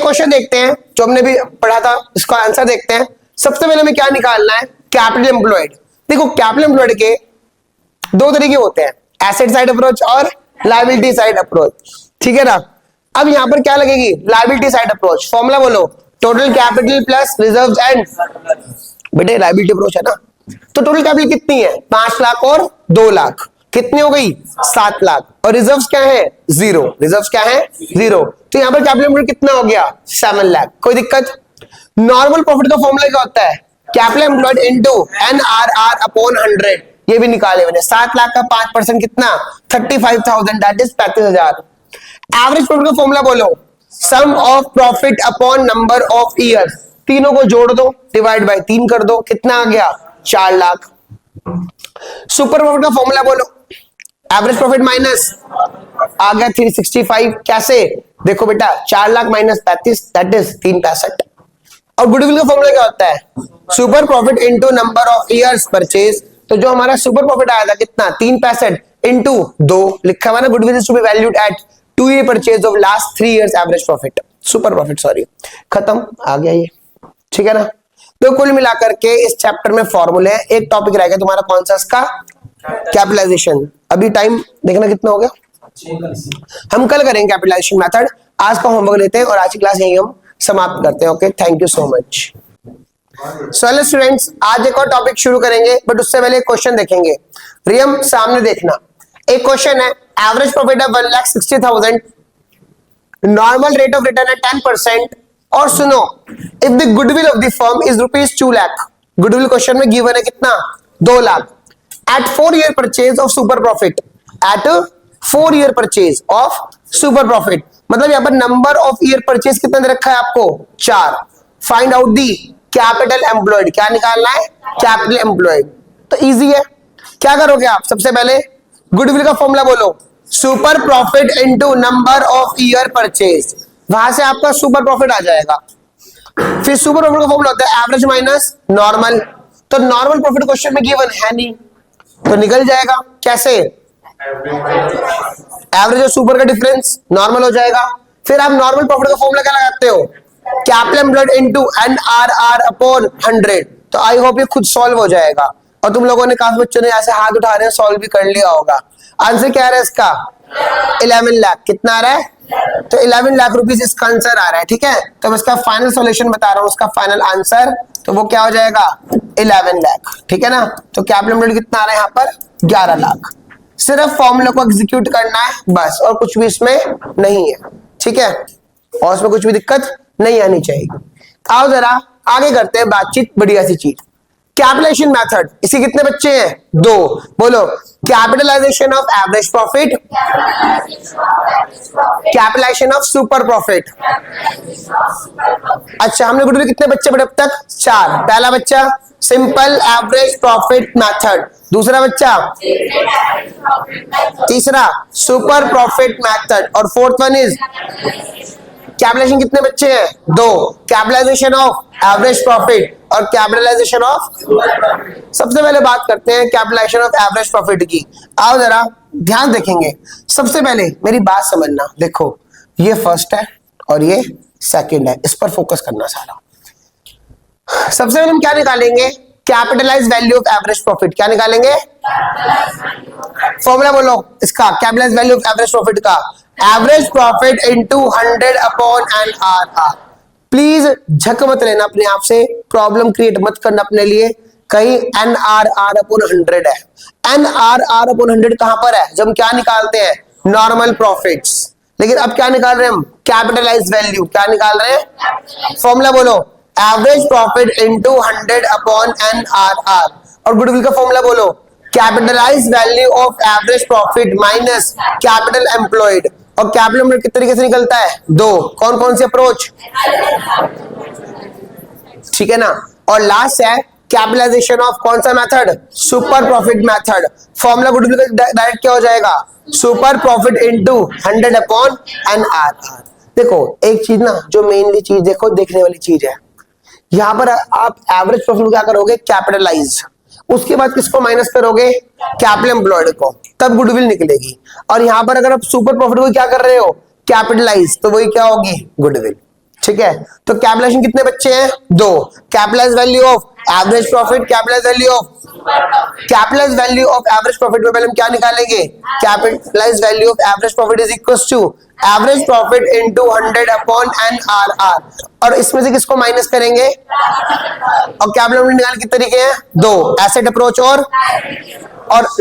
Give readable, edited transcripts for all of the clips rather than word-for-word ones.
Question देखते हैं जो हमने भी पढ़ा था, इसका आंसर देखते हैं। सबसे पहले हमें क्या निकालना है, कैपिटल एम्प्लॉयड। देखो कैपिटल एम्प्लॉयड के दो तरीके होते हैं, एसेट साइड अप्रोच और लायबिलिटी साइड अप्रोच, ठीक है ना। अब यहां पर क्या लगेगी, लायबिलिटी साइड अप्रोच। फॉर्मूला बोलो, total capital plus reserve and, बेटे लायबिलिटी अप्रोच है ना, तो टोटल कैपिटल कितनी है, 5 लाख और 2 लाख, कितनी हो गई 7 लाख, और रिजर्व्स क्या है, 0, रिजर्व्स क्या है 0, तो यहां पर कैपिटल एम्प्लॉयड कितना हो गया 7 लाख। कोई दिक्कत। नॉर्मल प्रॉफिट का फॉर्मूला क्या होता है, capital employed into NRR upon 100, ये भी निकाले मैंने। 7 लाख का 5% कितना, 35,000, दैट इज 35,000। एवरेज प्रॉफिट का फॉर्मूला बोलो, sum of profit upon number of years, तीनों को जोड़ दो, डिवाइड बाय 3 कर दो, कितना आ गया 4 लाख। सुपर प्रॉफिट का फॉर्मूला बोलो, एवरेज प्रॉफिट माइनस आ गया 365, कैसे, देखो बेटा 4 लाख माइनस 35, दैट इज 365। और गुडविल का फॉर्मूला क्या होता है, super profit into number of years purchase, तो जो हमारा सुपर प्रॉफिट आया था कितना 365 इनटू 2, लिखा हुआ ना, goodwill is to be valued at 2 year purchase of last 3 years average profit, super profit sorry, खत्म, आ गया ये, ठीक है ना। तो कुल मिलाकर के इस चैप्टर में फॉर्मूले हैं। एक टॉपिक रहेगा तुम्हारा कौन सा, इसका कैपिटलाइजेशन। अभी टाइम देखना कितना हो गया, हम कल करेंगे कैपिटलाइजेशन मेथड। आज का होमवर्क लेते हैं और आज की क्लास यही हम समाप्त करते हैं। Okay, thank you so much. So hello students, आज एक और टॉपिक शुरू करेंगे, बट उससे पहले एक क्वेश्चन देखेंगे। रियम सामने देखना, एक क्वेश्चन है, एवरेज प्रॉफिट है 1,60,000, नॉर्मल रेट ऑफ रिटर्न है 10%, और सुनो, if the goodwill of the firm is ₹2 lakh, goodwill question में गिवन है कितना 2 lakh, at 4 year purchase of super profit, at 4 year purchase of super profit, मतलब यहां पर नंबर ऑफ ईयर परचेज कितना दे रखा है आपको 4। Find out the capital employed, क्या निकालना है, कैपिटल एम्प्लॉयड। तो इजी है, क्या करोगे आप, सबसे पहले गुडविल का फॉर्मूला बोलो, super profit into number of year purchase, वहां से आपका सुपर प्रॉफिट आ जाएगा। फिर सुपर प्रॉफिट का फॉर्मूला होता है एवरेज माइनस नॉर्मल, तो नॉर्मल प्रॉफिट क्वेश्चन में गिवन है नहीं, तो निकल जाएगा, कैसे, एवरेज और सुपर का डिफरेंस नॉर्मल हो जाएगा। फिर आप नॉर्मल प्रॉफिट का फॉर्मूला क्या लगाते हो, capital employed into NRR upon 100, तो आई होप ये खुद सॉल्व हो जाएगा। और तुम लोगों ने, काफी बच्चों ने ऐसे हाथ उठा रहे हैं, सॉल्व भी कर लिया होगा। आंसर क्या आ रहा है इसका 11 लाख, कितना आ रहा है, तो 11 लाख रुपीज इसका आंसर आ रहा है, ठीक है। तो मैं इसका फाइनल सॉल्यूशन बता रहा हूं, उसका फाइनल आंसर, तो वो क्या हो जाएगा 11 लाख, ठीक है ना। तो कैपिटल एम्प्लॉयड कितना आ रहा है यहाँ पर 11 लाख। सिर्फ फॉर्मूला को एग्जीक्यूट करना है बस, और कुछ भी इसमें नहीं है, ठीक है, और इसमें कुछ भी दिक्कत नहीं आनी चाहिए। आओ जरा आगे करते हैं बातचीत, बढ़िया सी चीज, कैपिटलाइजेशन मेथड। इसके कितने बच्चे हैं, 2, बोलो, capitalization of average profit, capitalization of super profit. अच्छा, हमने गुडविल कितने बच्चे पढ़े अब तक, 4। पहला बच्चा सिंपल एवरेज प्रॉफिट मेथड, दूसरा बच्चा, तीसरा सुपर प्रॉफिट मेथड, और फोर्थ वन इज कैपिटलाइजेशन। कितने बच्चे हैं, 2, कैपिटलाइजेशन ऑफ एवरेज प्रॉफिट और कैपिटलाइजेशन ऑफ, सबसे पहले बात करते हैं कैपिटलाइजेशन ऑफ एवरेज प्रॉफिट की। आओ जरा ध्यान देखेंगे, सबसे पहले मेरी बात समझना, देखो ये फर्स्ट है और ये सेकंड है, इस पर फोकस करना सारा। सबसे पहले हम क्या निकालेंगे, capitalise value of average profit, क्या निकालेंगे, फॉर्मूला बोलो इसका, capitalise value of average profit का, average profit into 100 upon NRR। Please झक मत लेना अपने आप से, प्रॉब्लम क्रिएट मत करना अपने लिए, कहीं NRR अपॉन 100 है। NRR अपॉन 100 कहां पर है, जब हम क्या निकालते हैं, नॉर्मल प्रॉफिट्स, लेकिन अब क्या निकाल रहे हैं हम, कैपिटलाइज वैल्यू, क्या निकाल रहे हैं, फॉर्मूला बोलो, average profit into 100 upon NRR, और गुडविल का फॉर्मूला बोलो, capitalize value of average profit minus capital employed, और कैपिटल एम्प्लॉयड किस तरीके से निकलता है, 2, कौन कौन सी अप्रोच, ठीक है ना। और लास्ट है कैपिटलाइजेशन ऑफ कौन सा method, super profit method, formula goodwill का डायरेक्ट क्या हो जाएगा, super profit into 100 upon NRR। देखो एक चीज ना, जो मेनली चीज देखो देखने वाली चीज है, यहां पर आप एवरेज प्रॉफिट क्या करोगे, कैपिटलाइज, उसके बाद किसको माइनस करोगे, कैपिटल एम्प्लॉयड को, तब गुडविल निकलेगी। और यहां पर अगर आप सुपर प्रॉफिट को क्या कर रहे हो, कैपिटलाइज, तो वही क्या होगी, गुडविल, ठीक है, तो कैपिटलाइजेशन कितने बच्चे हैं? 2। Capitalize value of average profit, capitalize value of average profit में पहले हम क्या निकालेंगे? Capitalise value of average profit is equal to average profit into 100 upon NRR, और इसमें से किसको माइनस करेंगे? और कैपिटल निकालने के तरीके हैं 2, एसेट अप्रोच और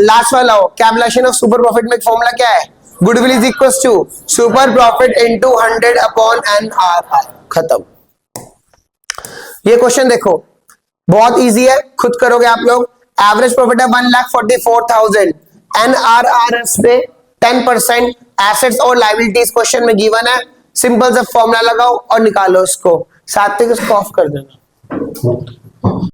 लास्ट वाला हो कैपिटलाइजेशन ऑफ सुपर प्रॉफिट में फॉर्मूला क्या है? Goodwill is equal to super profit into 100 upon NRR। खत्म। ये क्वेश्चन देखो बहुत इजी है, खुद करोगे आप लोग। एवरेज प्रॉफिट है 1,44,000, NRR पे 10%, एसेट्स और लायबिलिटीज क्वेश्चन में गिवन है। सिंपल सा फॉर्मूला लगाओ और निकालो उसको। साथ में इसको ऑफ कर देना।